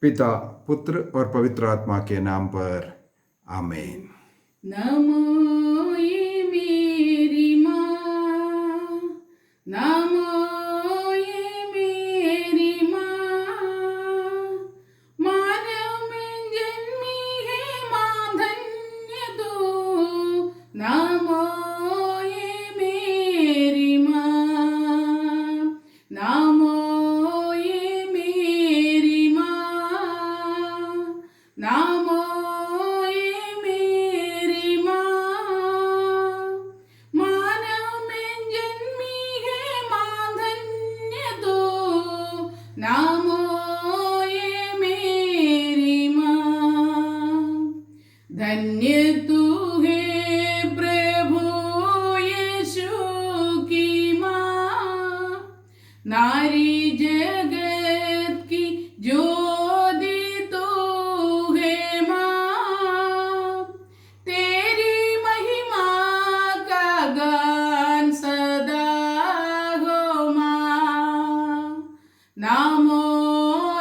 पिता, पुत्र और पवित्र आत्मा के नाम पर आमीन। नमो ये मेरी माँ, नमो ये मेरी माँ, मानव में जन्मी है माँ धन्य तू। नमो ये मेरी माँ, नमो ये मेरी माँ, नमो धन्य तू है प्रभु यीशु की माँ, नारी जगत की ज्योति तू है माँ। तेरी महिमा का गान सदा हो माँ। नमो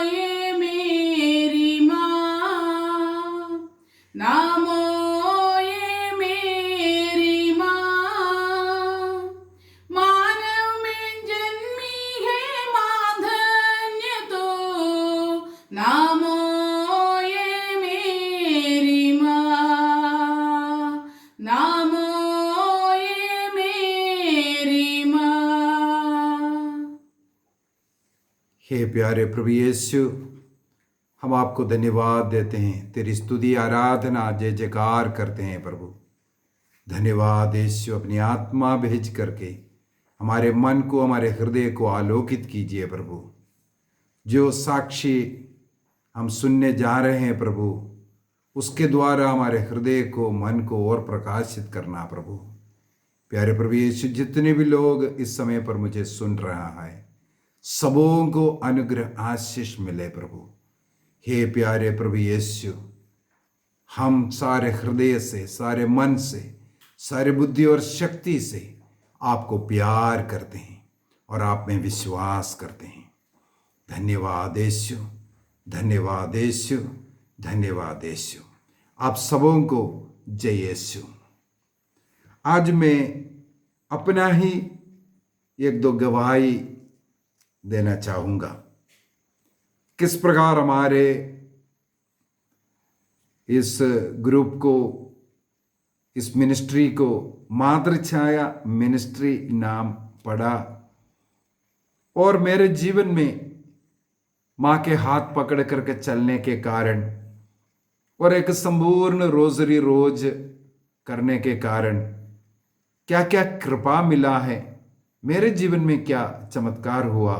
ये मेरी माँ, नमो ये मेरी माँ, मानव में जन्मी है माँ धन्य तो। नमो ये मेरी माँ, नमो ये मेरी माँ। हे प्यारे प्रभु यीशु, हम आपको धन्यवाद देते हैं, तेरी स्तुति आराधना जय जयकार करते हैं प्रभु। धन्यवाद यीशु, अपनी आत्मा भेज करके हमारे मन को, हमारे हृदय को आलोकित कीजिए प्रभु। जो साक्षी हम सुनने जा रहे हैं प्रभु, उसके द्वारा हमारे हृदय को, मन को और प्रकाशित करना प्रभु। प्यारे प्रभु यीशु, जितने भी लोग इस समय पर मुझे सुन रहा है, सबों को अनुग्रह आशीष मिले प्रभु। हे प्यारे प्रभु यीशु, हम सारे हृदय से, सारे मन से, सारे बुद्धि और शक्ति से आपको प्यार करते हैं और आप में विश्वास करते हैं। धन्यवाद यीशु, धन्यवाद यीशु, धन्यवाद यीशु। आप सबों को जय यीशु। आज मैं अपना ही एक दो गवाही देना चाहूँगा। किस प्रकार हमारे इस ग्रुप को, इस मिनिस्ट्री को मातृ छाया मिनिस्ट्री नाम पड़ा और मेरे जीवन में माँ के हाथ पकड़ करके चलने के कारण और एक संपूर्ण रोजरी रोज करने के कारण क्या क्या कृपा मिला है, मेरे जीवन में क्या चमत्कार हुआ,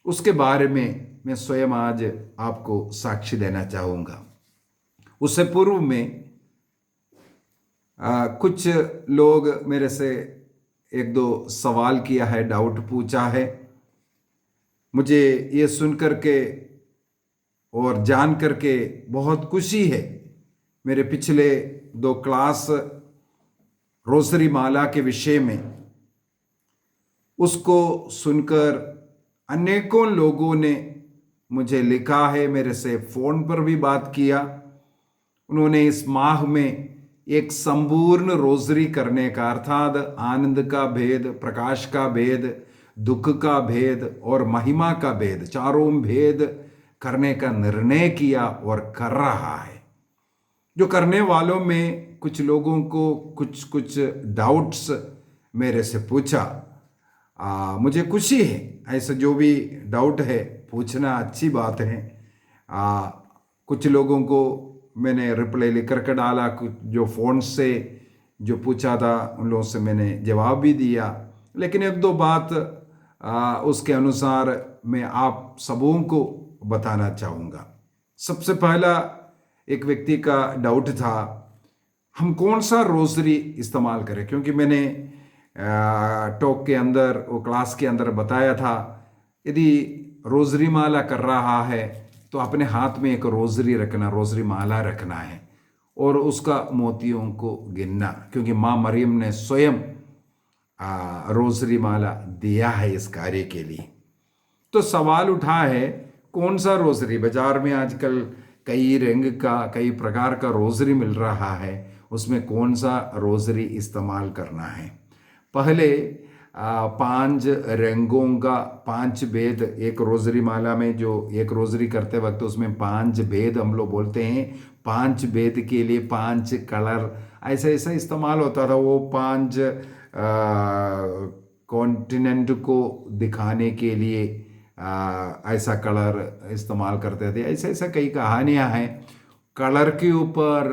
उसके बारे में मैं स्वयं आज आपको साक्षी देना चाहूँगा। उससे पूर्व में कुछ लोग मेरे से एक दो सवाल किया है, डाउट पूछा है। मुझे ये सुन करके और जान करके बहुत खुशी है। मेरे पिछले 2 क्लास रोसरी माला के विषय में, उसको सुनकर अनेकों लोगों ने मुझे लिखा है, मेरे से फ़ोन पर भी बात किया। उन्होंने इस माह में एक संपूर्ण रोजरी करने का, अर्थात आनंद का भेद, प्रकाश का भेद, दुख का भेद और महिमा का भेद, चारों भेद करने का निर्णय किया और कर रहा है। जो करने वालों में कुछ लोगों को कुछ डाउट्स मेरे से पूछा। मुझे खुशी है, ऐसा जो भी डाउट है पूछना अच्छी बात है। कुछ लोगों को मैंने रिप्लाई लिख कर डाला, कुछ जो फ़ोन से जो पूछा था उन लोगों से मैंने जवाब भी दिया। लेकिन एक दो बात उसके अनुसार मैं आप सबों को बताना चाहूँगा। सबसे पहला एक व्यक्ति का डाउट था, हम कौन सा रोजरी इस्तेमाल करें, क्योंकि मैंने टॉक के अंदर, वो क्लास के अंदर बताया था, यदि रोजरी माला कर रहा है तो अपने हाथ में एक रोजरी रखना, रोजरी माला रखना है और उसका मोतियों को गिनना, क्योंकि माँ मरियम ने स्वयं रोजरी माला दिया है इस कार्य के लिए। तो सवाल उठा है कौन सा रोजरी? बाजार में आजकल कई रंग का, कई प्रकार का रोजरी मिल रहा है, उसमें कौन सा रोजरी इस्तेमाल करना है? पहले 5 रंगों का 5 भेद, एक रोजरी माला में जो एक रोजरी करते वक्त उसमें 5 भेद हम लोग बोलते हैं, 5 भेद के लिए 5 कलर ऐसा ऐसा इस्तेमाल होता था। वो 5 कॉन्टिनेंट को दिखाने के लिए ऐसा कलर इस्तेमाल करते थे। ऐसा ऐसा कई कहानियां हैं। कलर के ऊपर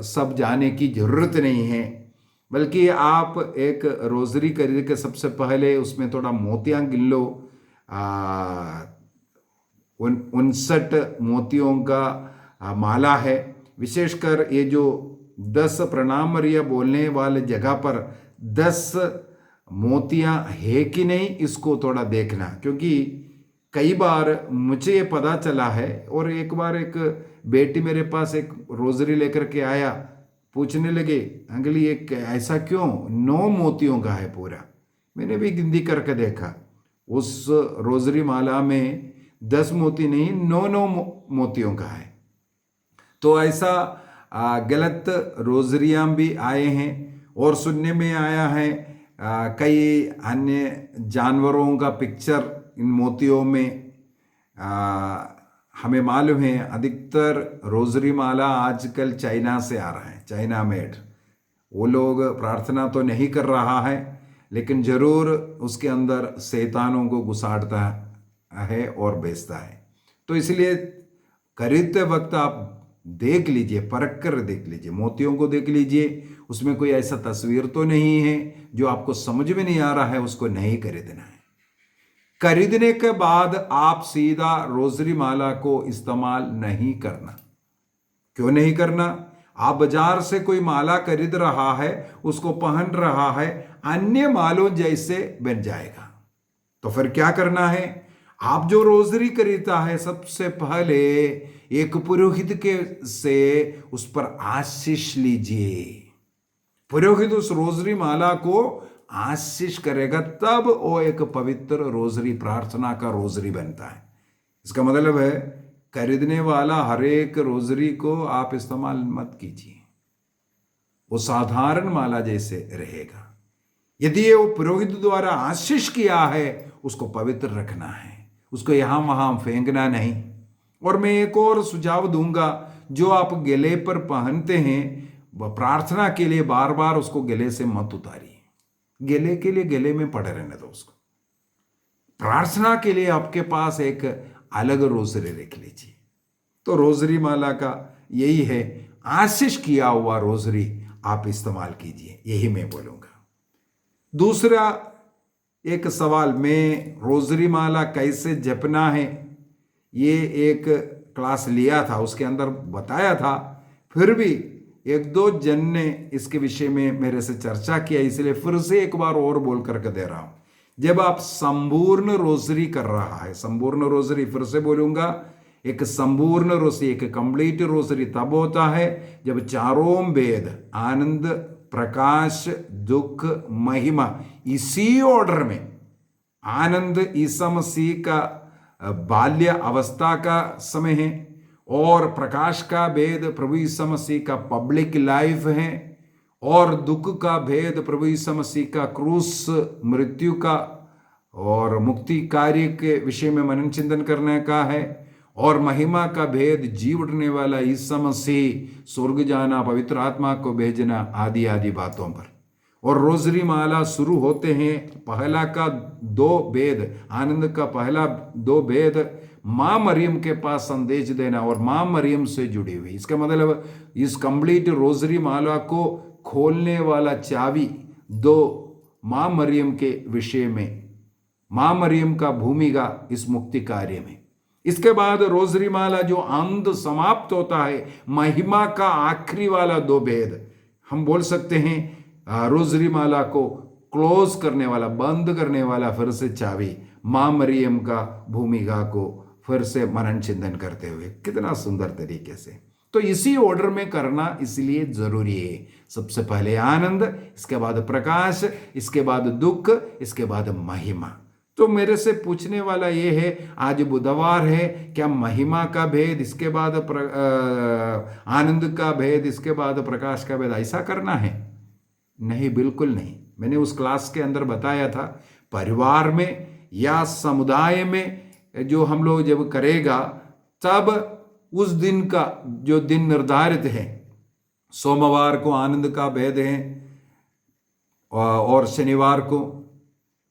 सब जाने की ज़रूरत नहीं है, बल्कि आप एक रोजरी खरीद के सबसे पहले उसमें थोड़ा मोतियां गिन लो। 59 मोतियों का माला है। विशेषकर ये जो 10 प्रणाम मरिया बोलने वाले जगह पर 10 मोतियां है कि नहीं, इसको थोड़ा देखना, क्योंकि कई बार मुझे ये पता चला है। और एक बार एक बेटी मेरे पास एक रोजरी लेकर के आया, पूछने लगे अंकल ये ऐसा क्यों, 9 मोतियों का है पूरा। मैंने भी गिनती करके देखा, उस रोजरी माला में 10 मोती नहीं, 9 मोतियों का है। तो ऐसा गलत रोजरियां भी आए हैं। और सुनने में आया है कई अन्य जानवरों का पिक्चर इन मोतियों में। हमें मालूम है अधिकतर रोजरी माला आजकल चाइना से आ रहा है, चाइना मेड। वो लोग प्रार्थना तो नहीं कर रहा है, लेकिन ज़रूर उसके अंदर शैतानों को घुसाड़ता है और बेचता है। तो इसलिए खरीदते वक्त आप देख लीजिए, परख कर देख लीजिए, मोतियों को देख लीजिए, उसमें कोई ऐसा तस्वीर तो नहीं है जो आपको समझ में नहीं आ रहा है, उसको नहीं खरीदना है। खरीदने के बाद आप सीधा रोजरी माला को इस्तेमाल नहीं करना। क्यों नहीं करना? आप बाजार से कोई माला खरीद रहा है, उसको पहन रहा है, अन्य मालों जैसे बन जाएगा। तो फिर क्या करना है? आप जो रोजरी खरीदता है, सबसे पहले एक पुरोहित के से उस पर आशीष लीजिए। पुरोहित उस रोजरी माला को आशीष करेगा, तब वो एक पवित्र रोजरी, प्रार्थना का रोजरी बनता है। इसका मतलब है खरीदने वाला हर एक रोजरी को आप इस्तेमाल मत कीजिए, वो साधारण माला जैसे रहेगा। यदि ये वो पुरोहित द्वारा आशीष किया है, उसको पवित्र रखना है, उसको यहां वहां फेंकना नहीं। और मैं एक और सुझाव दूंगा, जो आप गले पर पहनते हैं, वह प्रार्थना के लिए बार बार उसको गले से मत उतारिए। गले के लिए गले में पड़े रहने दो उसको। प्रार्थना के लिए आपके पास एक अलग रोजरी रख लीजिए। तो रोजरी माला का यही है, आशीष किया हुआ रोजरी आप इस्तेमाल कीजिए, यही मैं बोलूंगा। दूसरा एक सवाल, मैं रोजरी माला कैसे जपना है, ये एक क्लास लिया था, उसके अंदर बताया था। फिर भी 1-2 जन ने इसके विषय में मेरे से चर्चा किया, इसलिए फिर से एक बार और बोल करके दे रहा हूं। जब आप संपूर्ण रोजरी कर रहा है, संपूर्ण रोजरी, फिर से बोलूंगा, एक संपूर्ण रोजरी, एक कंप्लीट रोजरी तब होता है जब चारों वेद, आनंद, प्रकाश, दुख, महिमा, इसी ऑर्डर में, आनंद ईसा मसीह का बाल्य अवस्था का समय है, और प्रकाश का भेद प्रभु यीशु मसीह का पब्लिक लाइफ है, और दुख का भेद प्रभु यीशु मसीह का क्रूस, मृत्यु का और मुक्ति कार्य के विषय में मनन चिंतन करने का है, और महिमा का भेद जी उठने वाला यीशु मसीह, स्वर्ग जाना, पवित्र आत्मा को भेजना, आदि आदि बातों पर। और रोजरी माला शुरू होते हैं, पहला का 2 भेद, आनंद का पहला 2 भेद माँ मरियम के पास संदेश देना और माँ मरियम से जुड़ी हुई। इसका मतलब इस कंप्लीट रोजरी माला को खोलने वाला चाबी 2 माँ मरियम के विषय में, माँ मरियम का भूमिका इस मुक्ति कार्य में। इसके बाद रोजरी माला जो अंत समाप्त होता है, महिमा का आखिरी वाला 2 भेद, हम बोल सकते हैं रोजरी माला को क्लोज करने वाला, बंद करने वाला फिर से चाबी माँ मरियम का भूमिका को फिर से मनन चिंतन करते हुए, कितना सुंदर तरीके से। तो इसी ऑर्डर में करना इसलिए जरूरी है। सबसे पहले आनंद, इसके बाद प्रकाश, इसके बाद दुख, इसके बाद महिमा। तो मेरे से पूछने वाला ये है, आज बुधवार है, क्या महिमा का भेद, इसके बाद आनंद का भेद, इसके बाद प्रकाश का भेद, ऐसा करना है? नहीं, बिल्कुल नहीं। मैंने उस क्लास के अंदर बताया था, परिवार में या समुदाय में जो हम लोग जब करेगा, तब उस दिन का जो दिन निर्धारित है, सोमवार को आनंद का भेद है और शनिवार को,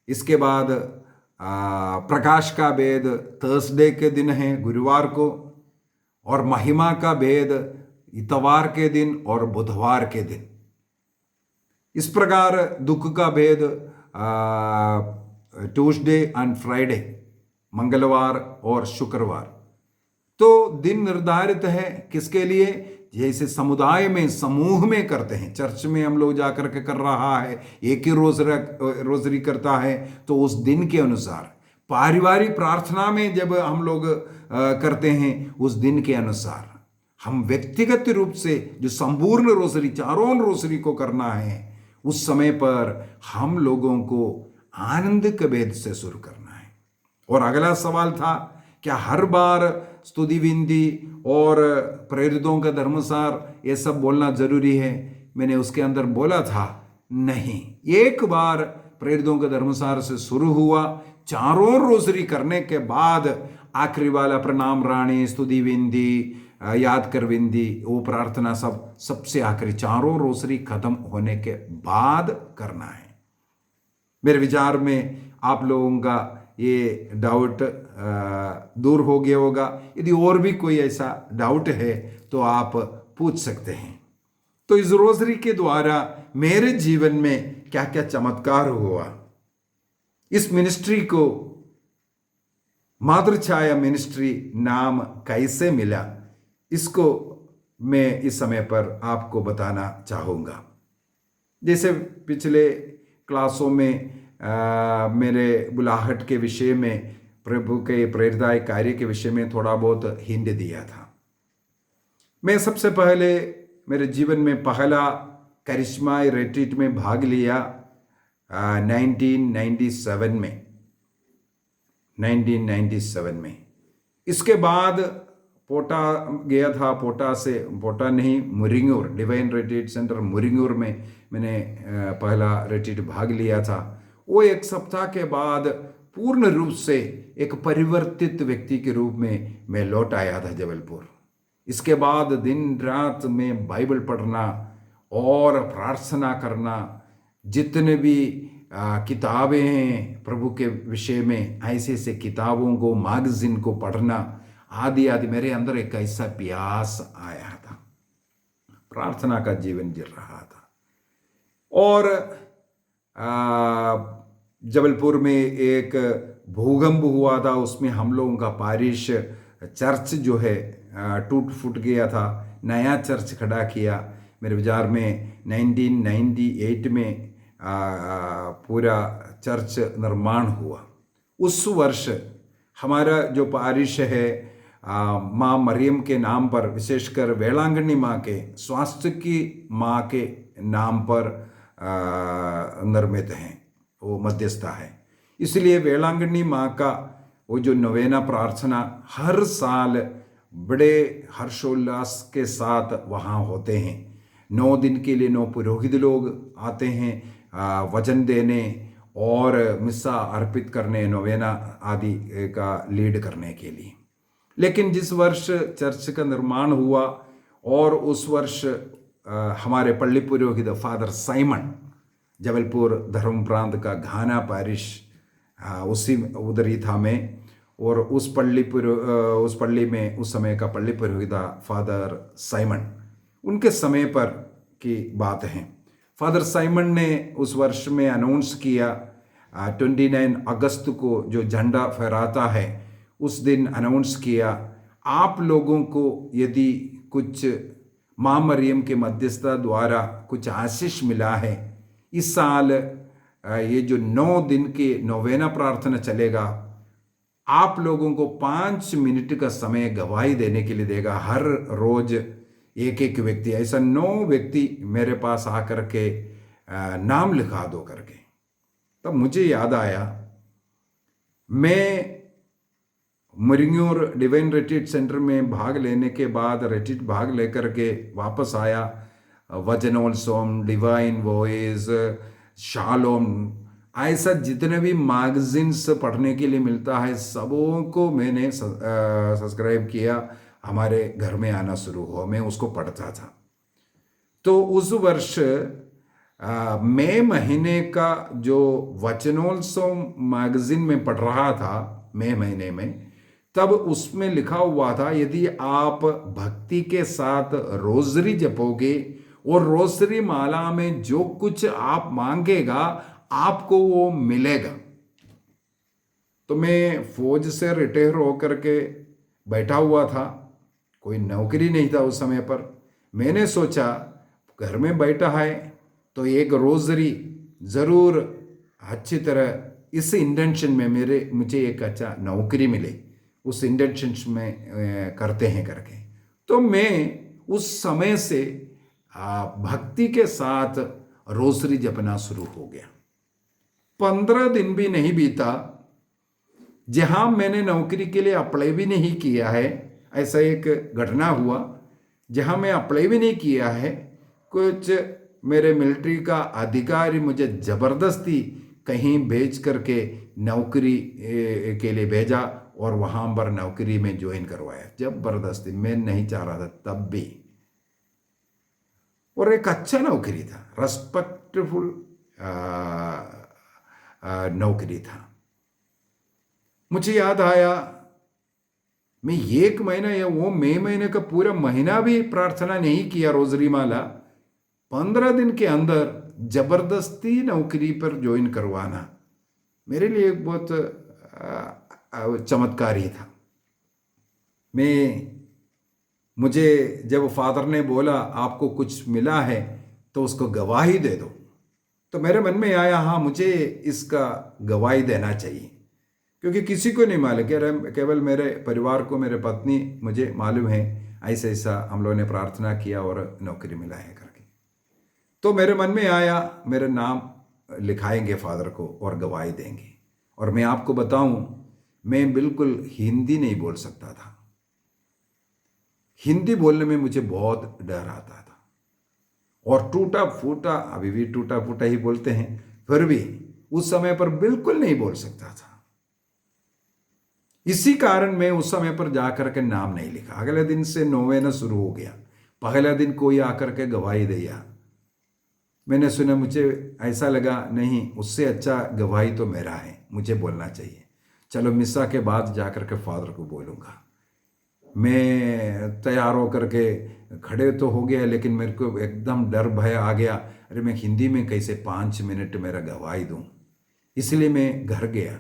इसके बाद प्रकाश का भेद थर्सडे के दिन है, गुरुवार को, और महिमा का भेद इतवार के दिन और बुधवार के दिन। इस प्रकार दुख का भेद ट्यूसडे एंड फ्राइडे, मंगलवार और शुक्रवार। तो दिन निर्धारित है किसके लिए? जैसे समुदाय में, समूह में करते हैं, चर्च में हम लोग जाकर के कर रहा है, एक ही रोजरी करता है, तो उस दिन के अनुसार। पारिवारिक प्रार्थना में जब हम लोग करते हैं, उस दिन के अनुसार। हम व्यक्तिगत रूप से जो संपूर्ण रोजरी, चारों रोजरी को करना है, उस समय पर हम लोगों को आनंद के भेद से शुरू करना है। और अगला सवाल था, क्या हर बार स्तुति विनती और प्रेरितों का धर्मसार ये सब बोलना जरूरी है? मैंने उसके अंदर बोला था, नहीं। एक बार प्रेरितों का धर्मसार से शुरू हुआ, चारों रोजरी करने के बाद आखिरी वाला प्रणाम राणी, स्तुति विनती, याद कर विनती, वो प्रार्थना सबसे आखिरी, चारों रोजरी खत्म होने के बाद करना है। मेरे विचार में आप लोगों का ये डाउट दूर हो गया होगा। यदि और भी कोई ऐसा डाउट है तो आप पूछ सकते हैं। तो इस रोजरी के द्वारा मेरे जीवन में क्या क्या चमत्कार हुआ, इस मिनिस्ट्री को मातृछाया मिनिस्ट्री नाम कैसे मिला, इसको मैं इस समय पर आपको बताना चाहूँगा। जैसे पिछले क्लासों में मेरे बुलाहट के विषय में, प्रभु के प्रेरणादाय कार्य के विषय में थोड़ा बहुत हिंट दिया था। मैं सबसे पहले मेरे जीवन में पहला करिश्मा रिट्रीट में भाग लिया 1997 में। इसके बाद पोटा गया था, पोटा नहीं, मुरिंगूर, डिवाइन रिट्रीट सेंटर मुरिंगूर में मैंने पहला रिट्रीट भाग लिया था। वो एक सप्ताह के बाद पूर्ण रूप से एक परिवर्तित व्यक्ति के रूप में मैं लौट आया था जबलपुर। इसके बाद दिन रात में बाइबल पढ़ना और प्रार्थना करना, जितने भी किताबें हैं प्रभु के विषय में, ऐसे ऐसे किताबों को, मैगजीन को पढ़ना आदि आदि, मेरे अंदर एक ऐसा प्यास आया था, प्रार्थना का जीवन जी रहा था। और जबलपुर में एक भूकंप हुआ था, उसमें हम लोगों का पारिश चर्च जो है टूट फूट गया था, नया चर्च खड़ा किया। मेरे विचार में 1998 में पूरा चर्च निर्माण हुआ। उस वर्ष हमारा जो पारिश है माँ मरियम के नाम पर, विशेषकर वेलांगनी माँ के, स्वास्थ्य की माँ के नाम पर निर्मित हैं, वो मध्यस्था है। इसलिए वेलांगनी माँ का वो जो नवेना प्रार्थना हर साल बड़े हर्षोल्लास के साथ वहाँ होते हैं। 9 दिन के लिए 9 पुरोहित लोग आते हैं वचन देने और मिस्सा अर्पित करने, नवेना आदि का लीड करने के लिए। लेकिन जिस वर्ष चर्च का निर्माण हुआ और उस वर्ष हमारे पल्ली पुरोहित फादर साइमन, जबलपुर धर्म प्रांत का घाना पारिश, उसी उधर ही था मैं। और उस पल्ली में उस समय का पल्ली पुरोहित फादर साइमन, उनके समय पर की बात है। फादर साइमन ने उस वर्ष में अनाउंस किया 29 अगस्त को जो झंडा फहराता है, उस दिन अनाउंस किया, आप लोगों को यदि कुछ माँ मरियम के मध्यस्थता द्वारा कुछ आशीष मिला है, इस साल ये जो 9 दिन के नोवेना प्रार्थना चलेगा, आप लोगों को 5 मिनट का समय गवाही देने के लिए देगा। हर रोज एक एक व्यक्ति, ऐसा 9 व्यक्ति मेरे पास आकर के नाम लिखा दो करके। तब मुझे याद आया मैं मुरिंगूर डिवाइन रिट्रीट सेंटर में भाग लेने के बाद रिट्रीट भाग लेकर के वापस आया। वचनोत्सव, डिवाइन वॉइस, शालोम, ऐसा जितने भी मैगजीन्स पढ़ने के लिए मिलता है सबों को मैंने सब्सक्राइब किया। हमारे घर में आना शुरू हुआ, मैं उसको पढ़ता था। तो उस वर्ष मई महीने का जो वचनोत्सव मैगजीन में पढ़ रहा था मई महीने में, तब उसमें लिखा हुआ था यदि आप भक्ति के साथ रोजरी जपोगे और रोजरी माला में जो कुछ आप मांगेगा आपको वो मिलेगा। तो मैं फौज से रिटायर होकर के बैठा हुआ था, कोई नौकरी नहीं था उस समय पर। मैंने सोचा घर में बैठा है तो एक रोजरी ज़रूर अच्छी तरह इस इंटेंशन में मुझे एक अच्छा नौकरी मिले, उस इंटेंशन में करते हैं करके। तो मैं उस समय से भक्ति के साथ रोजरी जपना शुरू हो गया। 15 दिन भी नहीं बीता जहां मैंने नौकरी के लिए अप्लाई भी नहीं किया है। ऐसा एक घटना हुआ जहां मैं अप्लाई भी नहीं किया है। कुछ मेरे मिलिट्री का अधिकारी मुझे ज़बरदस्ती कहीं भेज करके नौकरी के लिए भेजा और वहाँ पर नौकरी में ज्वाइन करवाया। ज़बरदस्ती, मैं नहीं चाह रहा था तब भी। और एक अच्छा नौकरी था, रेस्पेक्टफुल नौकरी था। मुझे याद आया मैं 1 महीना या वो मई महीने का पूरा महीना भी प्रार्थना नहीं किया रोजरी माला। 15 दिन के अंदर जबरदस्ती नौकरी पर ज्वाइन करवाना मेरे लिए एक बहुत चमत्कारी था। मुझे जब फादर ने बोला आपको कुछ मिला है तो उसको गवाही दे दो, तो मेरे मन में आया हाँ मुझे इसका गवाही देना चाहिए, क्योंकि किसी को नहीं मालूम, केवल मेरे परिवार को, मेरे पत्नी मुझे मालूम है ऐसा ऐसा हम लोगों ने प्रार्थना किया और नौकरी मिला है करके। तो मेरे मन में आया मेरा नाम लिखाएंगे फादर को और गवाही देंगे। और मैं आपको बताऊं मैं बिल्कुल हिंदी नहीं बोल सकता था। हिंदी बोलने में मुझे बहुत डर आता था और टूटा फूटा, अभी भी टूटा फूटा ही बोलते हैं, फिर भी उस समय पर बिल्कुल नहीं बोल सकता था। इसी कारण मैं उस समय पर जाकर के नाम नहीं लिखा। अगले दिन से नोवेना शुरू हो गया। पहला दिन कोई आकर के गवाही दिया, मैंने सुना, मुझे ऐसा लगा नहीं उससे अच्छा गवाही तो मेरा है, मुझे बोलना चाहिए। चलो मिसा के बाद जाकर के फादर को बोलूँगा। मैं तैयार होकर के खड़े तो हो गया, लेकिन मेरे को एकदम डर भय आ गया, अरे मैं हिंदी में कैसे 5 मिनट मेरा गवाही दूँ। इसलिए मैं घर गया।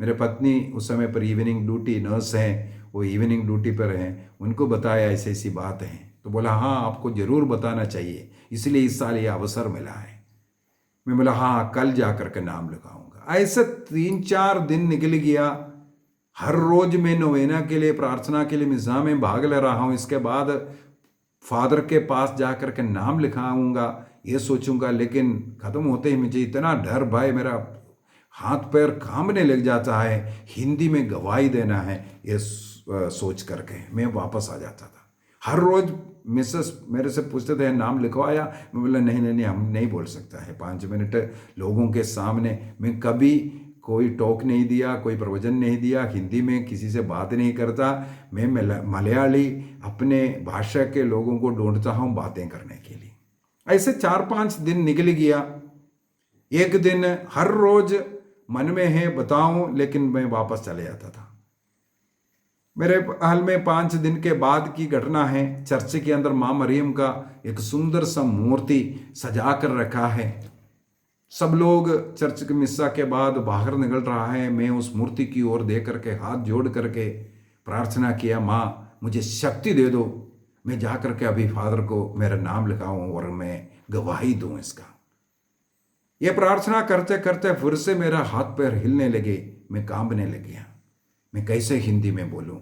मेरे पत्नी उस समय पर इवनिंग ड्यूटी नर्स हैं, वो इवनिंग ड्यूटी पर हैं, उनको बताया ऐसी ऐसी बात है। तो बोला हाँ आपको ज़रूर बताना चाहिए, इसलिए इस साल ये अवसर मिला है। मैं बोला हाँ कल जा कर के नाम लिखाऊंगा। ऐसे 3-4 दिन निकल गया। हर रोज मैं नोवेना के लिए, प्रार्थना के लिए मिज़ा में भाग ले रहा हूँ। इसके बाद फादर के पास जा कर के नाम लिखाऊंगा ये सोचूंगा, लेकिन ख़त्म होते ही मुझे इतना डर भय, मेरा हाथ पैर कांपने लग जाता है। हिंदी में गवाही देना है ये सोच करके मैं वापस आ जाता था। हर रोज मिसेस मेरे से पूछते थे नाम लिखवाया, मैं बोला नहीं हम नहीं बोल सकता है 5 मिनट लोगों के सामने। मैं कभी कोई टॉक नहीं दिया, कोई प्रवचन नहीं दिया, हिंदी में किसी से बात नहीं करता। मैं मलयाली अपने भाषा के लोगों को ढूंढता हूँ बातें करने के लिए। ऐसे 4-5 दिन निकल गया। एक दिन हर रोज मन में है बताऊं, लेकिन मैं वापस चले जाता था। मेरे हाल में 5 दिन के बाद की घटना है। चर्च के अंदर माँ मरियम का एक सुंदर सा मूर्ति सजा कर रखा है। सब लोग चर्च के मिस्सा के बाद बाहर निकल रहा है। मैं उस मूर्ति की ओर देख करके हाथ जोड़ करके प्रार्थना किया, माँ मुझे शक्ति दे दो, मैं जा करके अभी फादर को मेरा नाम लिखाऊं और मैं गवाही दूं इसका। ये प्रार्थना करते करते फिर से मेरा हाथ पैर हिलने लगे, मैं कांपने लग गया, मैं कैसे हिंदी में बोलूं।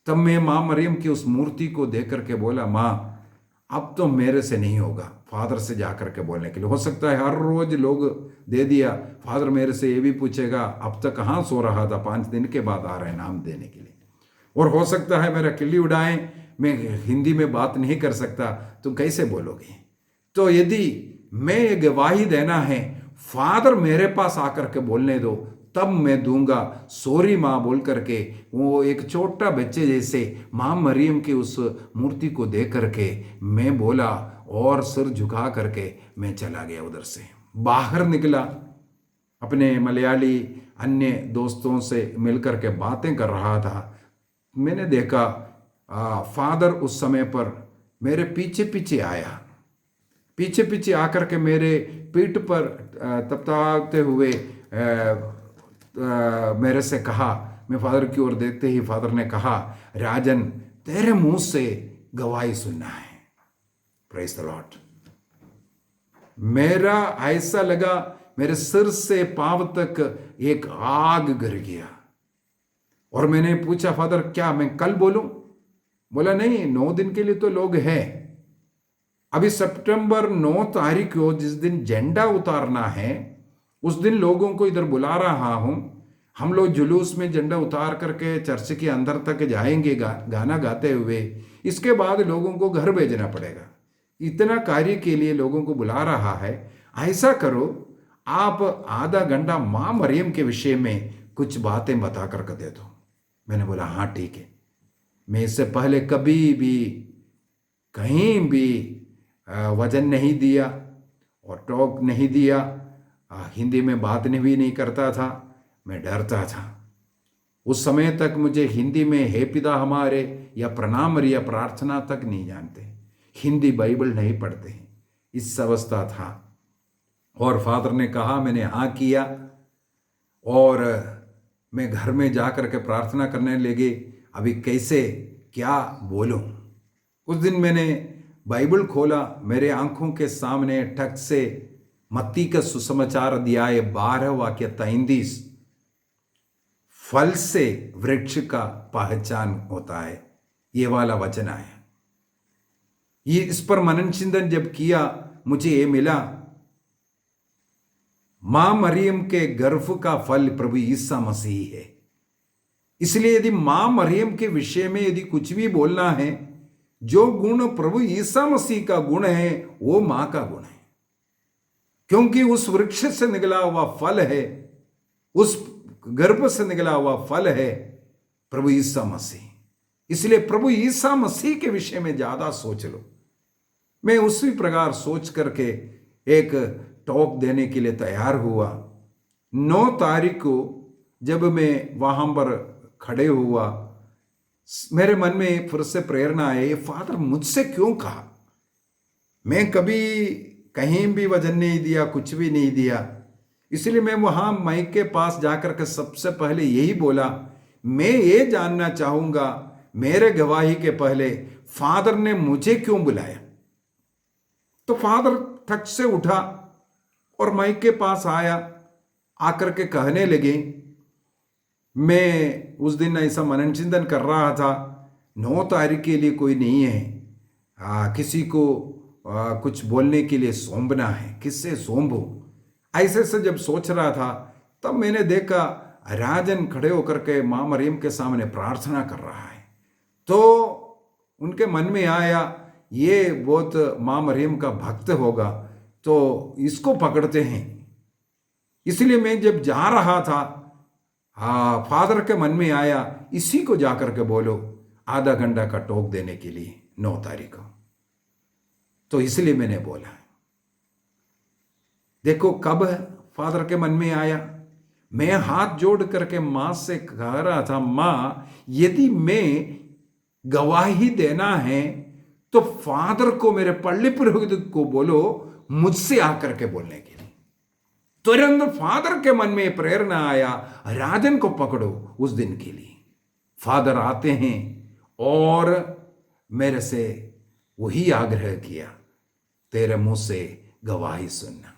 तब मैं माँ मरियम की उस मूर्ति को देख करके बोला, माँ अब तो मेरे से नहीं होगा फादर से जाकर के बोलने के लिए। हो सकता है हर रोज लोग दे दिया, फादर मेरे से ये भी पूछेगा अब तक कहाँ सो रहा था, 5 दिन के बाद आ रहा है नाम देने के लिए। और हो सकता है मेरा किल्ली उड़ाएं, मैं हिंदी में बात नहीं कर सकता, तुम कैसे बोलोगे। तो यदि मैं ये गवाही देना है, फादर मेरे पास आकर के बोलने दो, तब मैं दूंगा। सॉरी माँ बोल करके वो एक छोटा बच्चे जैसे माँ मरियम की उस मूर्ति को देख करके मैं बोला और सिर झुका करके मैं चला गया। उधर से बाहर निकला, अपने मलयाली अन्य दोस्तों से मिलकर के बातें कर रहा था। मैंने देखा फादर उस समय पर मेरे पीछे पीछे आया, पीछे पीछे आकर के मेरे पीठ पर तपताते हुए मेरे से कहा, मैं फादर की ओर देखते ही फादर ने कहा, राजन तेरे मुंह से गवाही सुनना है। Praise the Lord. मेरा ऐसा लगा मेरे सिर से पांव तक एक आग गिर गया। और मैंने पूछा, फादर क्या मैं कल बोलूं? बोला नहीं, 9 दिन के लिए तो लोग हैं। अभी सितंबर 9 तारीख को जिस दिन झंडा उतारना है, उस दिन लोगों को इधर बुला रहा हूं। हम लोग जुलूस में झंडा उतार करके चर्च के अंदर तक जाएंगे गाना गाते हुए। इसके बाद लोगों को घर भेजना पड़ेगा। इतना कार्य के लिए लोगों को बुला रहा है। ऐसा करो, आप आधा घंटा माँ मरियम के विषय में कुछ बातें बता करके दे दो। मैंने बोला हाँ ठीक है। मैं इससे पहले कभी भी कहीं भी वजन नहीं दिया और टॉक नहीं दिया, हिंदी में बात भी नहीं करता था, मैं डरता था। उस समय तक मुझे हिंदी में हे पिता हमारे या प्रणाम या प्रार्थना तक नहीं जानते, हिंदी बाइबल नहीं पढ़ते, इस अवस्था था। और फादर ने कहा, मैंने हाँ किया और मैं घर में जा कर के प्रार्थना करने लगे। अभी कैसे क्या बोलूं? उस दिन मैंने बाइबल खोला, मेरे आंखों के सामने ठक से मत्ती का सुसमाचार अध्याय 12 वाक्य 33, फल से वृक्ष का पहचान होता है, ये वाला वचन आया। ये इस पर मनन चिंतन जब किया, मुझे ये मिला, मां मरियम के गर्भ का फल प्रभु ईसा मसीह है। इसलिए यदि मां मरियम के विषय में यदि कुछ भी बोलना है, जो गुण प्रभु ईसा मसीह का गुण है वो मां का गुण है, क्योंकि उस वृक्ष से निकला हुआ फल है, उस गर्भ से निकला हुआ फल है प्रभु ईसा मसीह। इसलिए प्रभु ईसा मसीह के विषय में ज्यादा सोच लो। मैं उसी प्रकार सोच करके एक टॉक देने के लिए तैयार हुआ। 9 तारीख को जब मैं वहां पर खड़े हुआ, मेरे मन में फिर से प्रेरणा आई, ये फादर मुझसे क्यों कहा? मैं कभी कहीं भी वजन नहीं दिया, कुछ भी नहीं दिया। इसलिए मैं वहां माइक के पास जाकर के सबसे पहले यही बोला, मैं ये जानना चाहूंगा मेरे गवाही के पहले फादर ने मुझे क्यों बुलाया। तो फादर ठक से उठा और माइक के पास आया, आकर के कहने लगे, मैं उस दिन ऐसा मनन चिंतन कर रहा था, 9 तारीख के लिए कोई नहीं है, किसी को कुछ बोलने के लिए सौंपना है, किससे सौंपो। ऐसे से जब सोच रहा था, तब मैंने देखा राजन खड़े होकर के माँ मरियम के सामने प्रार्थना कर रहा है। तो उनके मन में आया, ये बहुत माँ मरियम का भक्त होगा, तो इसको पकड़ते हैं। इसलिए मैं जब जा रहा था, फादर के मन में आया, इसी को जाकर के बोलो आधा घंटा का टॉक देने के लिए 9 तारीख को। तो इसलिए मैंने बोला। देखो कब फादर के मन में आया, मैं हाथ जोड़ करके मां से कह रहा था, मां यदि मैं गवाही देना है तो फादर को, मेरे पल्ली पुरोहित को बोलो मुझसे आकर के बोलने के लिए। तुरंत फादर के मन में प्रेरणा आया, राजन को पकड़ो उस दिन के लिए। फादर आते हैं और मेरे से वही आग्रह किया, तेरे मुंह से गवाही सुनना।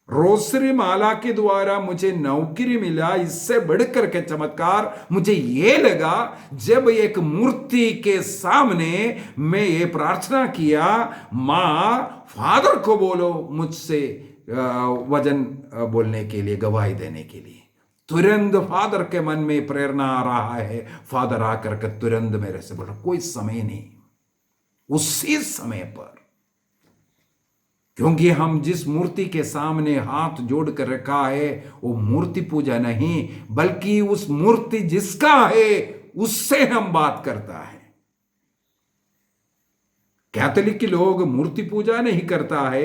रोसरी माला के द्वारा मुझे नौकरी मिला, इससे बढ़कर के चमत्कार मुझे ये लगा जब एक मूर्ति के सामने मैं ये प्रार्थना किया, माँ फादर को बोलो मुझसे वचन बोलने के लिए, गवाही देने के लिए। तुरंत फादर के मन में प्रेरणा आ रहा है, फादर आकर के तुरंत मेरे से बोला, कोई समय नहीं, उसी समय पर, क्योंकि हम जिस मूर्ति के सामने हाथ जोड़ कर रखा है वो मूर्ति पूजा नहीं, बल्कि उस मूर्ति जिसका है उससे हम बात करता है। कैथोलिक के लोग मूर्ति पूजा नहीं करता है।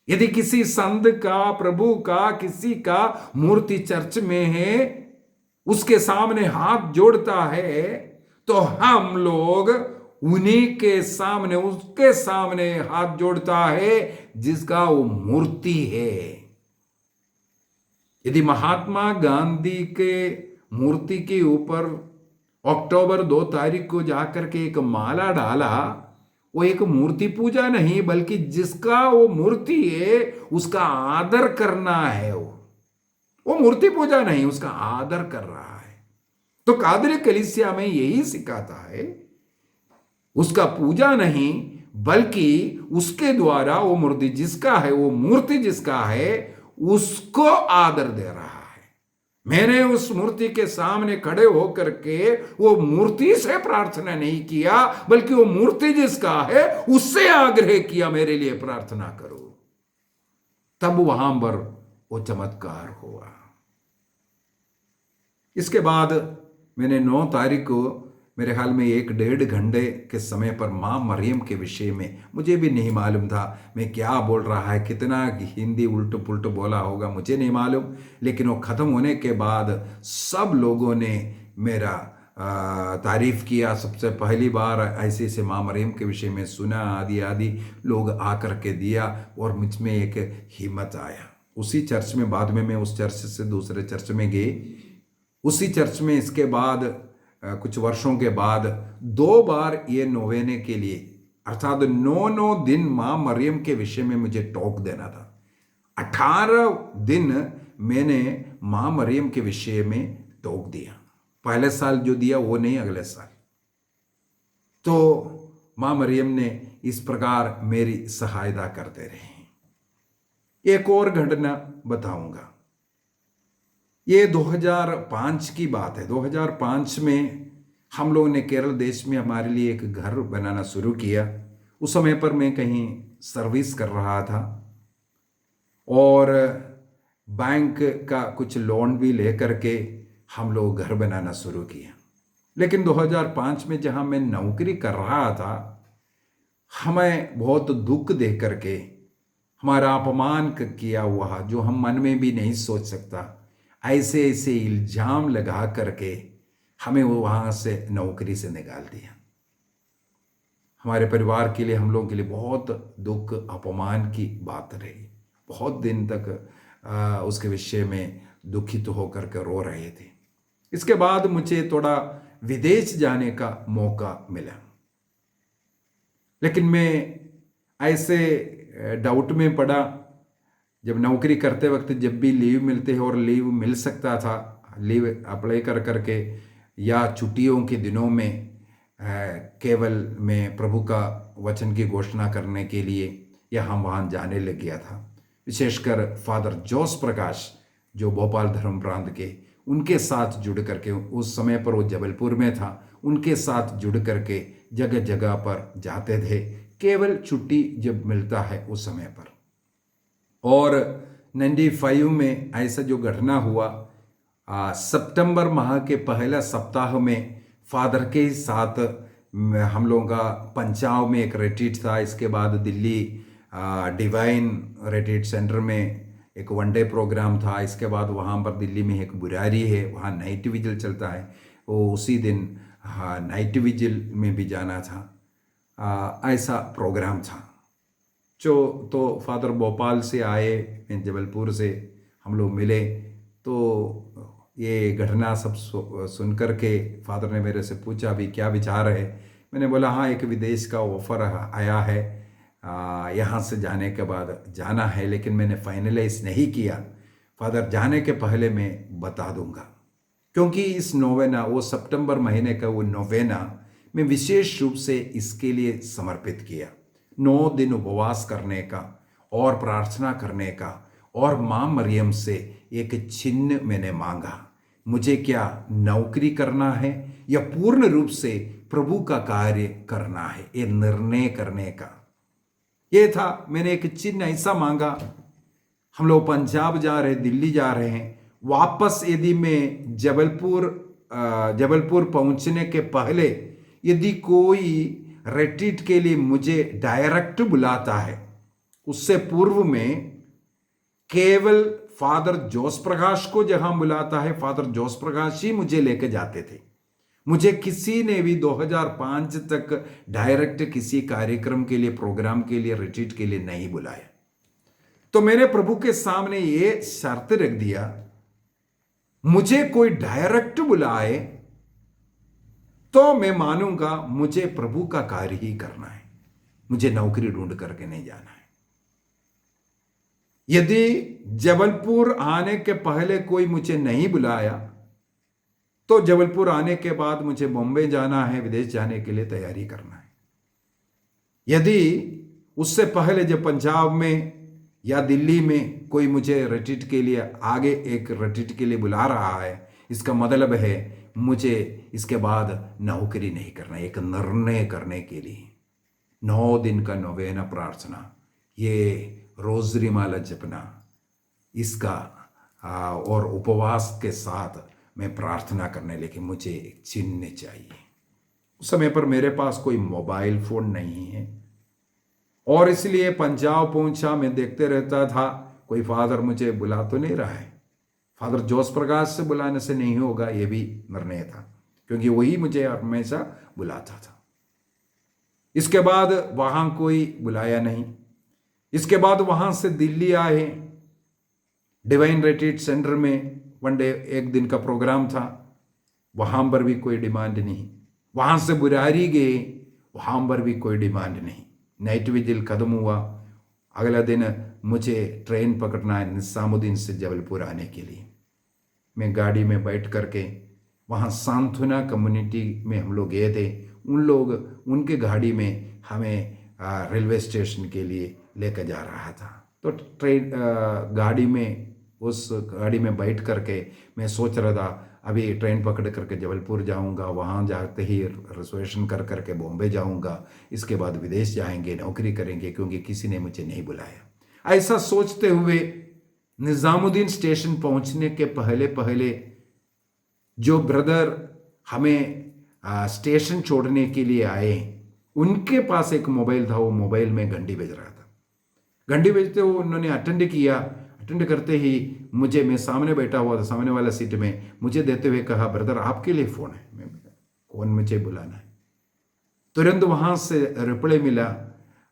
यदि किसी संत का, प्रभु का, किसी का मूर्ति चर्च में है, उसके सामने हाथ जोड़ता है, तो हम लोग उन्हीं के सामने, उसके सामने हाथ जोड़ता है जिसका वो मूर्ति है। यदि महात्मा गांधी के मूर्ति के ऊपर अक्टूबर 2 तारीख को जाकर के एक माला डाला, वो एक मूर्ति पूजा नहीं, बल्कि जिसका वो मूर्ति है उसका आदर करना है। वो मूर्ति पूजा नहीं, उसका आदर कर रहा है। तो कादरी कलीसिया में यही सिखाता है, उसका पूजा नहीं, बल्कि उसके द्वारा वो मूर्ति जिसका है, वो मूर्ति जिसका है, उसको आदर दे रहा है। मैंने उस मूर्ति के सामने खड़े होकर के वो मूर्ति से प्रार्थना नहीं किया, बल्कि वो मूर्ति जिसका है उससे आग्रह किया, मेरे लिए प्रार्थना करो। तब वहां पर वो चमत्कार हुआ। इसके बाद मैंने 9 तारीख को, मेरे ख्याल में 1-1.5 घंटे के समय पर, माँ मरियम के विषय में, मुझे भी नहीं मालूम था मैं क्या बोल रहा है, कितना हिंदी उल्ट पुल्ट बोला होगा मुझे नहीं मालूम, लेकिन वो ख़त्म होने के बाद सब लोगों ने मेरा तारीफ़ किया। सबसे पहली बार ऐसे से माँ मरियम के विषय में सुना, आदि आदि लोग आकर के दिया, और मुझ में एक हिम्मत आया। उसी चर्च में, बाद में मैं उस चर्च से दूसरे चर्च में गई, उसी चर्च में इसके बाद कुछ वर्षों के बाद 2 बार ये नोवेने के लिए, अर्थात 9 दिन माँ मरियम के विषय में मुझे टॉक देना था। 18 दिन मैंने माँ मरियम के विषय में टॉक दिया। पहले साल जो दिया वो नहीं, अगले साल। तो माँ मरियम ने इस प्रकार मेरी सहायता करते रहे। एक और घटना बताऊंगा। ये 2005 की बात है। 2005 में हम लोगों ने केरल देश में हमारे लिए एक घर बनाना शुरू किया। उस समय पर मैं कहीं सर्विस कर रहा था और बैंक का कुछ लोन भी लेकर के हम लोग घर बनाना शुरू किया। लेकिन 2005 में जहाँ मैं नौकरी कर रहा था, हमें बहुत दुख दे करके हमारा अपमान किया हुआ, जो हम मन में भी नहीं सोच सकता, ऐसे ऐसे इल्जाम लगा करके हमें वो वहाँ से नौकरी से निकाल दिया। हमारे परिवार के लिए, हम लोगों के लिए बहुत दुख, अपमान की बात रही। बहुत दिन तक उसके विषय में दुखित होकर के रो रहे थे। इसके बाद मुझे थोड़ा विदेश जाने का मौका मिला, लेकिन मैं ऐसे डाउट में पड़ा। जब नौकरी करते वक्त जब भी लीव मिलते हैं, और लीव मिल सकता था, लीव अप्लाई कर करके, या छुट्टियों के दिनों में केवल मैं प्रभु का वचन की घोषणा करने के लिए या हम वहाँ जाने लग गया था। विशेषकर फादर जोस प्रकाश, जो भोपाल धर्म प्रांत के, उनके साथ जुड़ करके, उस समय पर वो जबलपुर में था, उनके साथ जुड़ करके जगह जगह पर जाते थे, केवल छुट्टी जब मिलता है उस समय पर। और 95 में ऐसा जो घटना हुआ, सितंबर माह के पहला सप्ताह में फादर के साथ हम लोगों का पंजाब में एक रिट्रीट था। इसके बाद दिल्ली डिवाइन रिट्रीट सेंटर में एक 1 डे प्रोग्राम था। इसके बाद वहाँ पर दिल्ली में एक बुरारी है, वहाँ नाइट विजिल चलता है, वो उसी दिन नाइट विजिल में भी जाना था। ऐसा प्रोग्राम था। तो फादर भोपाल से आए, मैं जबलपुर से, हम लोग मिले। तो ये घटना सब सुन कर के फादर ने मेरे से पूछा, अभी क्या विचार है। मैंने बोला, हाँ, एक विदेश का ऑफ़र आया है, यहाँ से जाने के बाद जाना है, लेकिन मैंने फाइनलाइज नहीं किया। फादर, जाने के पहले मैं बता दूंगा, क्योंकि इस नोवेना, वो सितंबर महीने का वो नोवेना मैं विशेष रूप से इसके लिए समर्पित किया। 9 दिन उपवास करने का और प्रार्थना करने का, और माँ मरियम से एक चिन्ह मैंने मांगा। मुझे क्या नौकरी करना है या पूर्ण रूप से प्रभु का कार्य करना है, ये निर्णय करने का ये था। मैंने एक चिन्ह ऐसा मांगा। हम लोग पंजाब जा रहे, दिल्ली जा रहे हैं, वापस यदि मैं जबलपुर पहुंचने के पहले यदि कोई रिट्रीट के लिए मुझे डायरेक्ट बुलाता है, उससे पूर्व में केवल फादर जोस प्रकाश को जहां बुलाता है, फादर जोस प्रकाश ही मुझे लेके जाते थे। मुझे किसी ने भी 2005 तक डायरेक्ट किसी कार्यक्रम के लिए, प्रोग्राम के लिए, रिट्रीट के लिए नहीं बुलाया। तो मैंने प्रभु के सामने ये शर्त रख दिया, मुझे कोई डायरेक्ट बुलाए तो मैं मानूंगा मुझे प्रभु का कार्य ही करना है, मुझे नौकरी ढूंढ करके नहीं जाना है। यदि जबलपुर आने के पहले कोई मुझे नहीं बुलाया, तो जबलपुर आने के बाद मुझे बॉम्बे जाना है, विदेश जाने के लिए तैयारी करना है। यदि उससे पहले जब पंजाब में या दिल्ली में कोई मुझे रिट्रीट के लिए, आगे एक रिट्रीट के लिए बुला रहा है, इसका मतलब है मुझे इसके बाद नौकरी नहीं करना, एक निर्णय करने के लिए 9 दिन का नोवेना प्रार्थना, ये रोजरी माला जपना, इसका और उपवास के साथ मैं प्रार्थना करने, लेकिन मुझे एक चिन्ह चाहिए। उस समय पर मेरे पास कोई मोबाइल फोन नहीं है, और इसलिए पंजाब पहुंचा, मैं देखते रहता था कोई फादर मुझे बुला तो नहीं रहा है। फादर जोस प्रकाश से बुलाने से नहीं होगा, ये भी निर्णय था, क्योंकि वही मुझे हमेशा बुलाता था। इसके बाद वहां कोई बुलाया नहीं। इसके बाद वहां से दिल्ली आए, डिवाइन रिट्रीट सेंटर में वन डे, एक दिन का प्रोग्राम था, वहां पर भी कोई डिमांड नहीं। वहां से बुरारी गए, वहां पर भी कोई डिमांड नहीं। नाइट विजिल खत्म हुआ, अगला दिन मुझे ट्रेन पकड़ना है निजामुद्दीन से जबलपुर आने के लिए। मैं गाड़ी में बैठ करके वहाँ सांत्वना कम्युनिटी में हम लोग गए थे। उनके गाड़ी में हमें रेलवे स्टेशन के लिए लेकर जा रहा था। तो ट्रेन गाड़ी में, उस गाड़ी में बैठ करके मैं सोच रहा था अभी ट्रेन पकड़ करके जबलपुर जाऊंगा, वहाँ जाते ही रिजर्वेशन कर करके बॉम्बे जाऊंगा, इसके बाद विदेश जाएंगे, नौकरी करेंगे, क्योंकि किसी ने मुझे नहीं बुलाया। ऐसा सोचते हुए निजामुद्दीन स्टेशन पहुंचने के पहले पहले जो ब्रदर हमें स्टेशन छोड़ने के लिए आए, उनके पास एक मोबाइल था। वो मोबाइल में घंटी बज रहा था। घंटी बजते हुए उन्होंने अटेंड किया। अटेंड करते ही मुझे, मैं सामने बैठा हुआ था, सामने वाला सीट में, मुझे देते हुए कहा, ब्रदर आपके लिए फ़ोन है। मैं, कौन मुझे बुलाना है? तुरंत वहाँ से रिप्लाई मिला,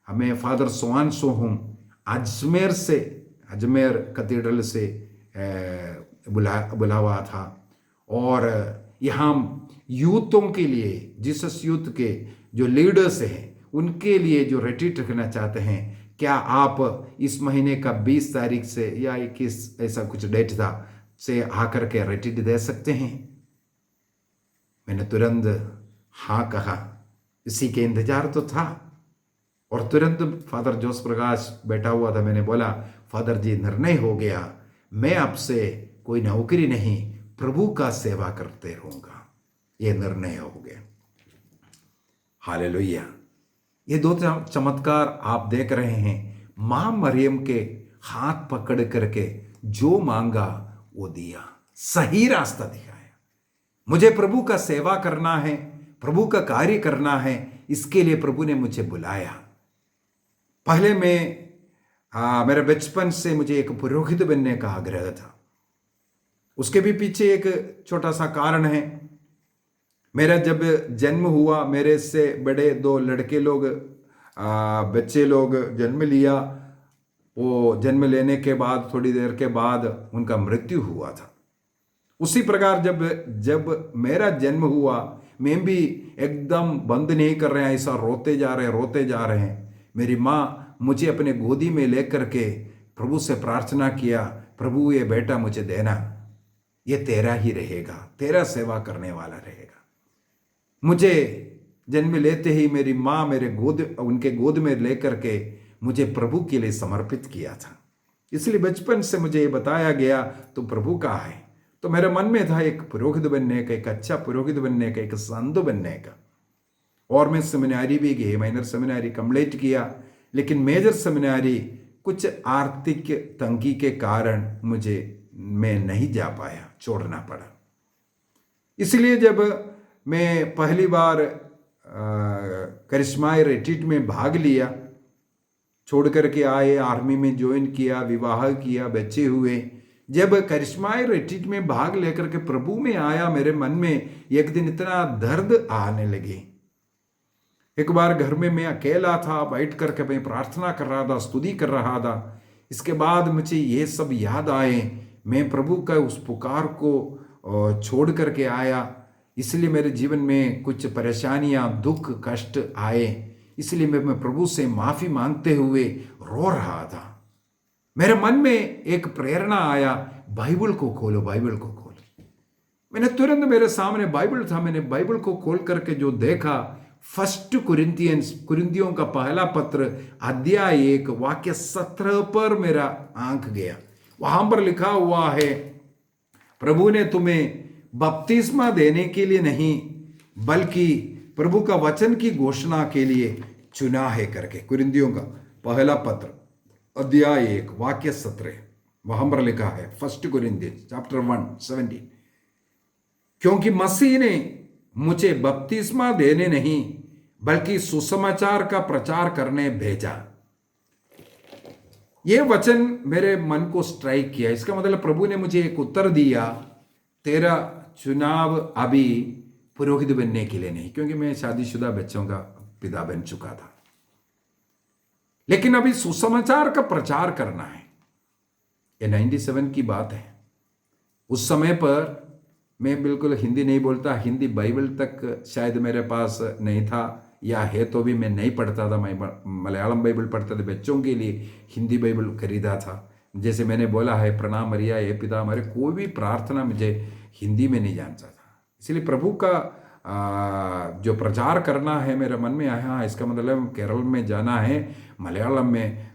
हमें फादर सोहान सोहम अजमेर कैथेड्रल से बुलावा था, और यहाँ यूथों के लिए, जीसस यूथ के जो लीडर्स हैं, उनके लिए जो रिट्रीट रखना चाहते हैं, क्या आप इस महीने का 20 तारीख से या 21, ऐसा कुछ डेट था, से आकर के रिट्रीट दे सकते हैं? मैंने तुरंत हाँ कहा। इसी के इंतजार तो था। और तुरंत फादर जोस प्रकाश बैठा हुआ था। मैंने बोला, फादर जी निर्णय हो गया, मैं आपसे कोई नौकरी नहीं, प्रभु का सेवा करते रहूंगा, ये निर्णय हो गया। हालेलुया। ये 2 चमत्कार आप देख रहे हैं। मां मरियम के हाथ पकड़ करके जो मांगा वो दिया, सही रास्ता दिखाया। मुझे प्रभु का सेवा करना है, प्रभु का कार्य करना है, इसके लिए प्रभु ने मुझे बुलाया। पहले मेरे बचपन से मुझे एक पुरोहित बनने का आग्रह था। उसके भी पीछे एक छोटा सा कारण है। मेरा जब जन्म हुआ, मेरे से बड़े 2 लड़के लोग, बच्चे लोग जन्म लिया। वो जन्म लेने के बाद थोड़ी देर के बाद उनका मृत्यु हुआ था। उसी प्रकार जब मेरा जन्म हुआ, मैं भी एकदम बंद नहीं कर रहे हैं, ऐसा रोते जा रहे हैं। मेरी माँ मुझे अपने गोदी में लेकर के प्रभु से प्रार्थना किया, प्रभु ये बेटा मुझे देना, ये तेरा ही रहेगा, तेरा सेवा करने वाला रहेगा। मुझे जन्म लेते ही मेरी माँ उनके गोद में लेकर के मुझे प्रभु के लिए समर्पित किया था। इसलिए बचपन से मुझे ये बताया गया तो प्रभु का है। तो मेरे मन में था एक पुरोहित बनने का, एक अच्छा पुरोहित बनने का, एक संत बनने का। और मैं सेमिनारी भी गई, माइनर सेमिनारी कंप्लीट किया, लेकिन मेजर सेमिनारी कुछ आर्थिक तंगी के कारण मैं नहीं जा पाया, छोड़ना पड़ा। इसलिए जब मैं पहली बार करिश्माई रिट्रीट में भाग लिया, छोड़ करके आए, आर्मी में ज्वाइन किया, विवाह किया, बच्चे हुए। जब करिश्माई रिट्रीट में भाग लेकर के प्रभु में आया, मेरे मन में एक दिन इतना दर्द आने लगे। एक बार घर में मैं अकेला था, बैठ करके मैं प्रार्थना कर रहा था, स्तुति कर रहा था। इसके बाद मुझे ये सब याद आए, मैं प्रभु का उस पुकार को छोड़ करके आया, इसलिए मेरे जीवन में कुछ परेशानियां, दुख, कष्ट आए। इसलिए मैं प्रभु से माफी मांगते हुए रो रहा था। मेरे मन में एक प्रेरणा आया, बाइबल को खोलो, बाइबल को खोलो। मैंने तुरंत, मेरे सामने बाइबल था, मैंने बाइबल को खोल करके जो देखा, फर्स्ट कुरिन्थियों का पहला पत्र अध्याय 1 वाक्य 17 पर मेरा आंख गया। वहां पर लिखा हुआ है, प्रभु ने तुम्हें बपतिस्मा देने के लिए नहीं बल्कि प्रभु का वचन की घोषणा के लिए चुना है करके। कुरिन्थियों का पहला पत्र अध्याय 1 वाक्य 17 वहां पर लिखा है, फर्स्ट कुरिन्थियंस चैप्टर 1:17, क्योंकि मसीह ने मुझे बपतिस्मा देने नहीं बल्कि सुसमाचार का प्रचार करने भेजा। यह वचन मेरे मन को स्ट्राइक किया। इसका मतलब प्रभु ने मुझे एक उत्तर दिया, तेरा चुनाव अभी पुरोहित बनने के लिए नहीं, क्योंकि मैं शादीशुदा बच्चों का पिता बन चुका था, लेकिन अभी सुसमाचार का प्रचार करना है। ये 97 की बात है। उस समय पर मैं बिल्कुल हिंदी नहीं बोलता, हिंदी बाइबल तक शायद मेरे पास नहीं था, या है तो भी मैं नहीं पढ़ता था। मैं मलयालम बाइबल पढ़ता था, बच्चों के लिए हिंदी बाइबल खरीदा था। जैसे मैंने बोला है, प्रणाम मरिया हे पिता हमारे, कोई भी प्रार्थना मुझे हिंदी में नहीं जानता था। इसलिए प्रभु का जो प्रचार करना है मेरे मन में आया, इसका मतलब केरल में जाना है, मलयालम में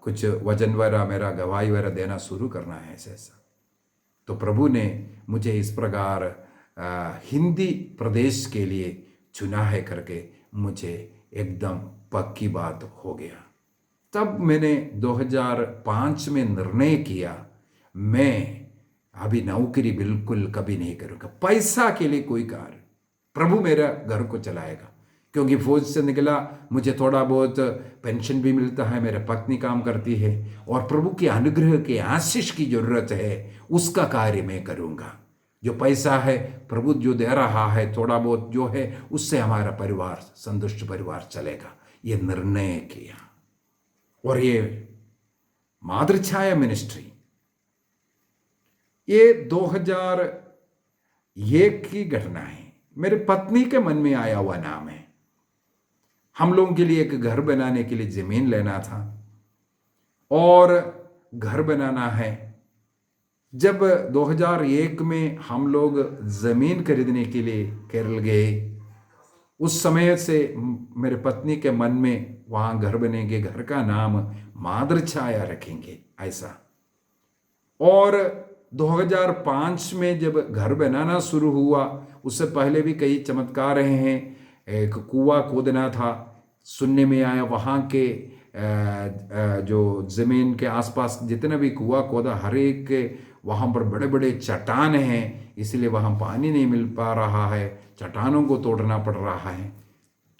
कुछ वचन वगैरह, मेरा गवाही वगैरह देना शुरू करना है, ऐसा। तो प्रभु ने मुझे इस प्रकार हिंदी प्रदेश के लिए चुना है करके मुझे एकदम पक्की बात हो गया। तब मैंने 2005 में निर्णय किया, मैं अभी नौकरी बिल्कुल कभी नहीं करूँगा, पैसा के लिए कोई कार्य, प्रभु मेरा घर को चलाएगा। क्योंकि फौज से निकला, मुझे थोड़ा बहुत पेंशन भी मिलता है, मेरे पत्नी काम करती है, और प्रभु के अनुग्रह के आशीष की जरूरत है, उसका कार्य मैं करूँगा। जो पैसा है प्रभु जो दे रहा है, थोड़ा बहुत जो है, उससे हमारा परिवार, संतुष्ट परिवार चलेगा। ये निर्णय किया। और ये मातृछाया मिनिस्ट्री, ये 2001 की घटना है। मेरे पत्नी के मन में आया हुआ नाम है। हम लोगों के लिए एक घर बनाने के लिए जमीन लेना था और घर बनाना है। जब 2001 में हम लोग जमीन खरीदने के लिए केरल गए, उस समय से मेरे पत्नी के मन में वहां घर बनेंगे, घर का नाम मातृछाया रखेंगे, ऐसा। और 2005 में जब घर बनाना शुरू हुआ, उससे पहले भी कई चमत्कार रहे हैं। एक कुआं खोदना था, सुनने में आया वहाँ के जो ज़मीन के आसपास जितना भी कुआं खोदा, हर एक के वहाँ पर बड़े बड़े चट्टान हैं, इसलिए वहाँ पानी नहीं मिल पा रहा है, चट्टानों को तोड़ना पड़ रहा है।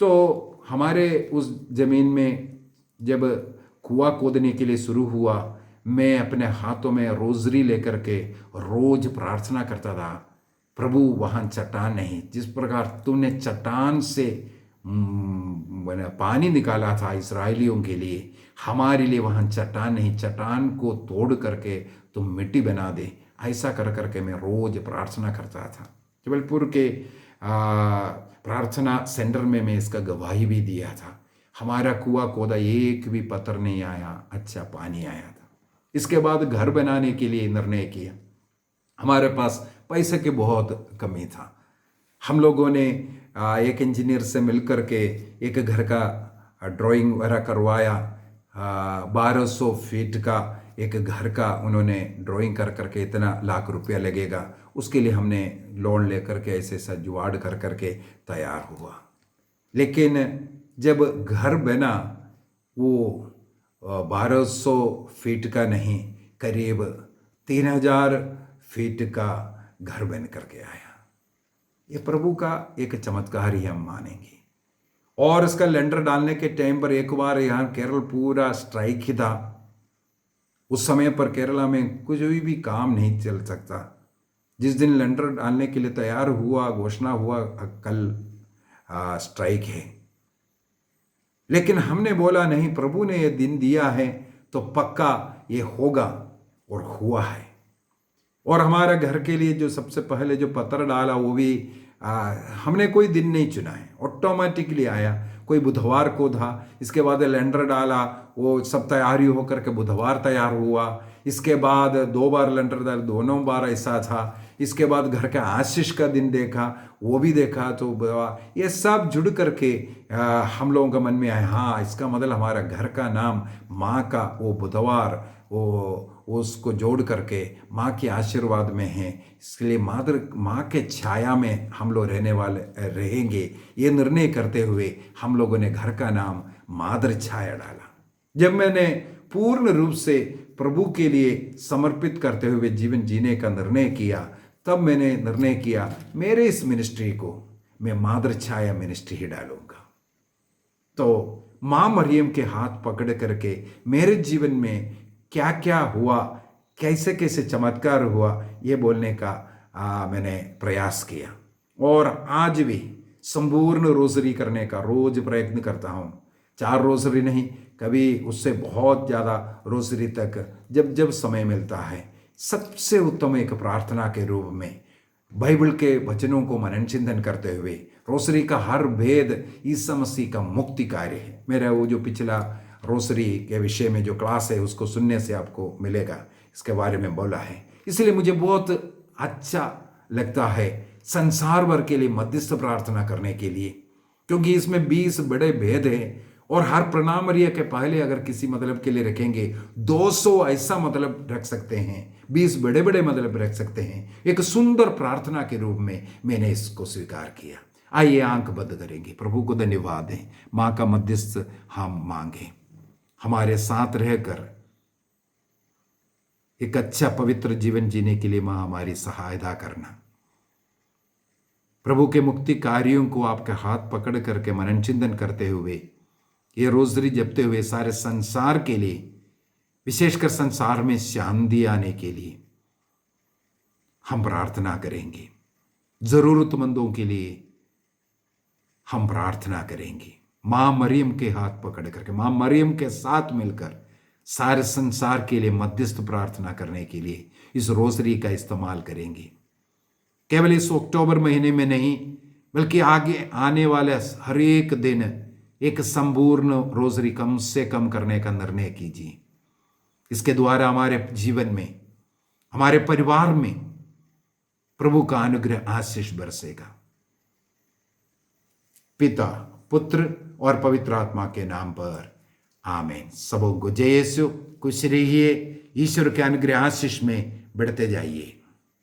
तो हमारे उस ज़मीन में जब कुआं खोदने के लिए शुरू हुआ, मैं अपने हाथों में रोजरी लेकर के रोज प्रार्थना करता था, प्रभु वहाँ चट्टान नहीं, जिस प्रकार तूने चट्टान से पानी निकाला था इस्राएलियों के लिए, हमारे लिए वहाँ चट्टान नहीं, चट्टान को तोड़ करके तुम मिट्टी बना दे। ऐसा कर करके मैं रोज प्रार्थना करता था। जबलपुर के प्रार्थना सेंटर में मैं इसका गवाही भी दिया था। हमारा कुआं खोदा, एक भी पत्थर नहीं आया, अच्छा पानी आया था। इसके बाद घर बनाने के लिए निर्णय किया। हमारे पास पैसे की बहुत कमी था। हम लोगों ने एक इंजीनियर से मिलकर के एक घर का ड्राइंग वगैरह करवाया। 1200 फीट का एक घर का उन्होंने ड्राइंग कर करके इतना लाख रुपया लगेगा, उसके लिए हमने लोन लेकर के ऐसे ऐसा जुगाड़ कर करके तैयार हुआ। लेकिन जब घर बना वो 1200 फीट का नहीं, करीब 3000 फीट का घर बन करके आया। ये प्रभु का एक चमत्कार ही हम मानेंगे। और इसका लेंडर डालने के टाइम पर एक बार यहाँ केरल पूरा स्ट्राइक ही था। उस समय पर केरला में कुछ भी काम नहीं चल सकता। जिस दिन लेंडर डालने के लिए तैयार हुआ, घोषणा हुआ कल स्ट्राइक है। लेकिन हमने बोला नहीं, प्रभु ने ये दिन दिया है तो पक्का ये होगा, और हुआ है। और हमारा घर के लिए जो सबसे पहले जो पत्थर डाला वो भी हमने कोई दिन नहीं चुना है, ऑटोमेटिकली आया। कोई बुधवार को था, इसके बाद लेंडर डाला, वो सब तैयारी होकर के बुधवार तैयार हुआ। इसके बाद 2 बार लेंडर डाला, दोनों बार ऐसा था। इसके बाद घर के आशीष का दिन देखा, वो भी देखा, तो ये सब जुड़ करके हम लोगों के मन में आया, हाँ इसका मतलब हमारा घर का नाम माँ का वो बुधवार वो उसको जोड़ करके माँ के आशीर्वाद में है, इसलिए माँ के छाया में हम लोग रहने वाले रहेंगे। ये निर्णय करते हुए हम लोगों ने घर का नाम मादर छाया डाला। जब मैंने पूर्ण रूप से प्रभु के लिए समर्पित करते हुए जीवन जीने का निर्णय किया, तब मैंने निर्णय किया मेरे इस मिनिस्ट्री को मैं मादर छाया मिनिस्ट्री ही डालूंगा। तो माँ मरियम के हाथ पकड़ करके मेरे जीवन में क्या क्या हुआ, कैसे कैसे चमत्कार हुआ, ये बोलने का मैंने प्रयास किया। और आज भी संपूर्ण रोजरी करने का रोज प्रयत्न करता हूँ। 4 रोजरी नहीं, कभी उससे बहुत ज़्यादा रोजरी तक जब जब समय मिलता है। सबसे उत्तम एक प्रार्थना के रूप में बाइबल के वचनों को मनन चिंतन करते हुए रोसरी का हर भेद ईसा मसीह का मुक्ति कार्य है। मेरा वो जो पिछला रोसरी के विषय में जो क्लास है उसको सुनने से आपको मिलेगा, इसके बारे में बोला है। इसलिए मुझे बहुत अच्छा लगता है संसार भर के लिए मध्यस्थ प्रार्थना करने के लिए, क्योंकि इसमें 20 बड़े भेद हैं। और हर प्रणामरिया के पहले अगर किसी मतलब के लिए रखेंगे 200 ऐसा मतलब रख सकते हैं, 20 बड़े बड़े मतलब रख सकते हैं। एक सुंदर प्रार्थना के रूप में मैंने इसको स्वीकार किया। आइए आंख बंद करेंगे, प्रभु को धन्यवाद दें। माँ का मध्यस्थ हम मांगे, हमारे साथ रहकर एक अच्छा पवित्र जीवन जीने के लिए माँ हमारी सहायता करना। प्रभु के मुक्ति कार्यों को आपके हाथ पकड़ करके मनन चिंतन करते हुए, ये रोजरी जपते हुए सारे संसार के लिए, विशेषकर संसार में शांति आने के लिए हम प्रार्थना करेंगे। जरूरतमंदों के लिए हम प्रार्थना करेंगे। माँ मरियम के हाथ पकड़ करके, माँ मरियम के साथ मिलकर सारे संसार के लिए मध्यस्थ प्रार्थना करने के लिए इस रोजरी का इस्तेमाल करेंगे। केवल इस अक्टूबर महीने में नहीं, बल्कि आगे आने वाले हर एक दिन एक संपूर्ण रोजरी कम से कम करने का निर्णय कीजिए। इसके द्वारा हमारे जीवन में, हमारे परिवार में प्रभु का अनुग्रह आशीष बरसेगा। पिता, पुत्र और पवित्र आत्मा के नाम पर आमीन। सबों को जय यीशु। खुश रहिए, ईश्वर के अनुग्रह आशीष में बढ़ते जाइए।